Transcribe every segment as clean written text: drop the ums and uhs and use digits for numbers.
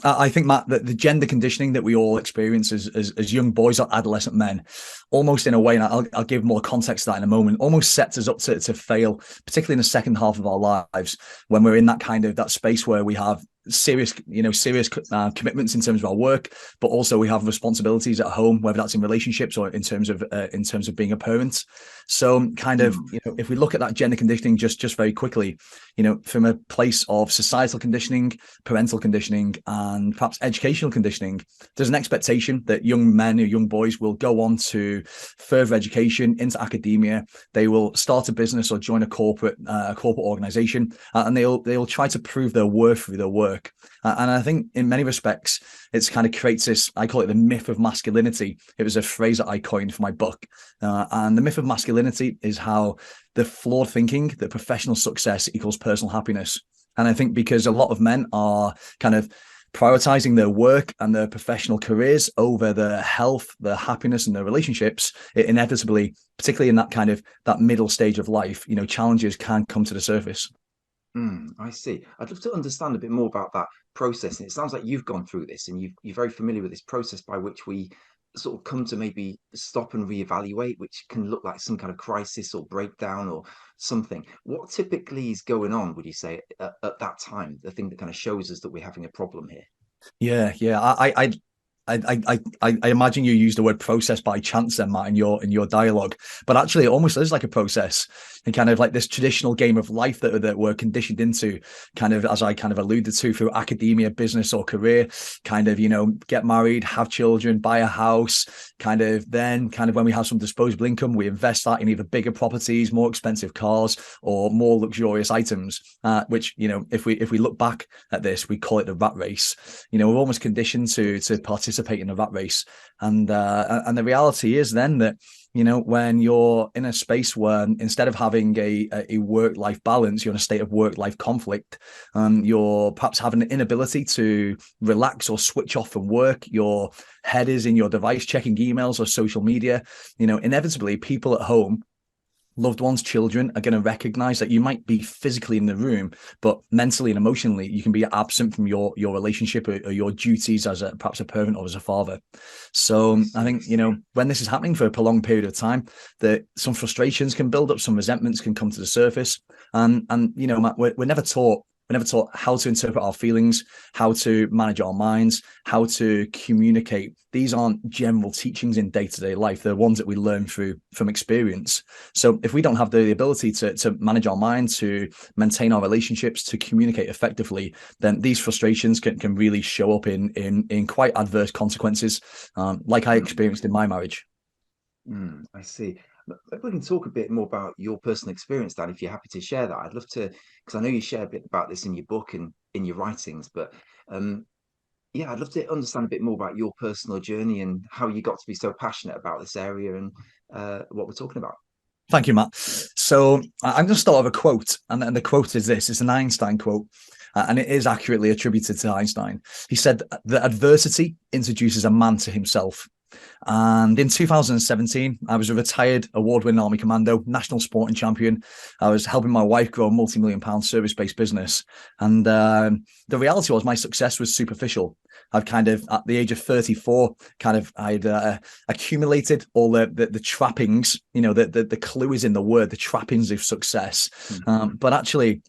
I think, Matt, that the gender conditioning that we all experience as young boys or adolescent men, almost in a way, and I'll give more context to that in a moment, almost sets us up to fail, particularly in the second half of our lives, when we're in that kind of that space where we have serious commitments in terms of our work, but also we have responsibilities at home, whether that's in relationships or in terms of being a parent. So kind of, if we look at that gender conditioning just very quickly, from a place of societal conditioning, parental conditioning, and perhaps educational conditioning, there's an expectation that young men or young boys will go on to further education into academia. They will start a business or join a corporate organization, and they'll try to prove their worth through their work. And I think in many respects, it's kind of creates this, I call it the myth of masculinity. It was a phrase that I coined for my book. And the myth of masculinity is how the flawed thinking that professional success equals personal happiness. And I think because a lot of men are kind of prioritizing their work and their professional careers over their health, their happiness, and their relationships, it inevitably, particularly in that kind of that middle stage of life, challenges can come to the surface. I see. I'd love to understand a bit more about that process. And it sounds like you've gone through this and you're very familiar with this process by which we sort of come to maybe stop and reevaluate, which can look like some kind of crisis or breakdown or something. What typically is going on, would you say, at that time? The thing that kind of shows us that we're having a problem here? Yeah. I imagine you use the word process by chance then, Matt, in your dialogue, but actually it almost is like a process and kind of like this traditional game of life that we're conditioned into, kind of as I kind of alluded to through academia, business or career, kind of, get married, have children, buy a house, kind of then kind of when we have some disposable income, we invest that in either bigger properties, more expensive cars or more luxurious items, which, if we look back at this, we call it the rat race. We're almost conditioned to participate in a rat race. And the reality is then that, when you're in a space where instead of having a work-life balance, you're in a state of work-life conflict, you're perhaps having an inability to relax or switch off from work, your head is in your device checking emails or social media, inevitably people at home, loved ones, children, are going to recognize that you might be physically in the room, but mentally and emotionally, you can be absent from your relationship or your duties as perhaps a parent or as a father. So I think, when this is happening for a prolonged period of time, that some frustrations can build up, some resentments can come to the surface. And Matt, we're never taught. We're never taught how to interpret our feelings, how to manage our minds, how to communicate. These aren't general teachings in day-to-day life. They're ones that we learn from experience. So if we don't have the ability to manage our mind, to maintain our relationships, to communicate effectively, then these frustrations can really show up in quite adverse consequences, like I experienced in my marriage. I see. Maybe we can talk a bit more about your personal experience, Dan, if you're happy to share that. I'd love to, because I know you share a bit about this in your book and in your writings, but um, yeah, I'd love to understand a bit more about your personal journey and how you got to be so passionate about this area and what we're talking about. Thank you, Matt. So I'm going to start with a quote, and the quote is this: it's an Einstein quote, and it is accurately attributed to Einstein. He said that adversity introduces a man to himself. And in 2017, I was a retired award-winning Army Commando, national sporting champion. I was helping my wife grow a multi-million-pound service-based business. And the reality was my success was superficial. I've kind of, at the age of 34, I'd accumulated all the trappings, the clue is in the word, the trappings of success. But actually,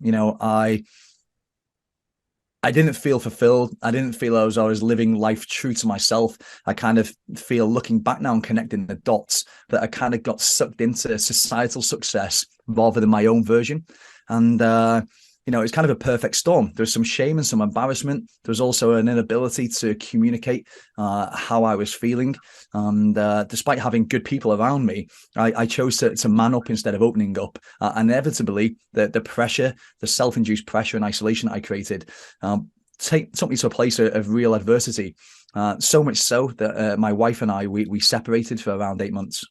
I didn't feel fulfilled. I didn't feel as I was living life true to myself. I kind of feel, looking back now and connecting the dots, that I kind of got sucked into societal success rather than my own version. And it's kind of a perfect storm. There was some shame and some embarrassment. There was also an inability to communicate how I was feeling. And despite having good people around me, I chose to man up instead of opening up. Inevitably, the pressure, the self-induced pressure and isolation I created took me to a place of real adversity. So much so that my wife and I, we separated for around 8 months.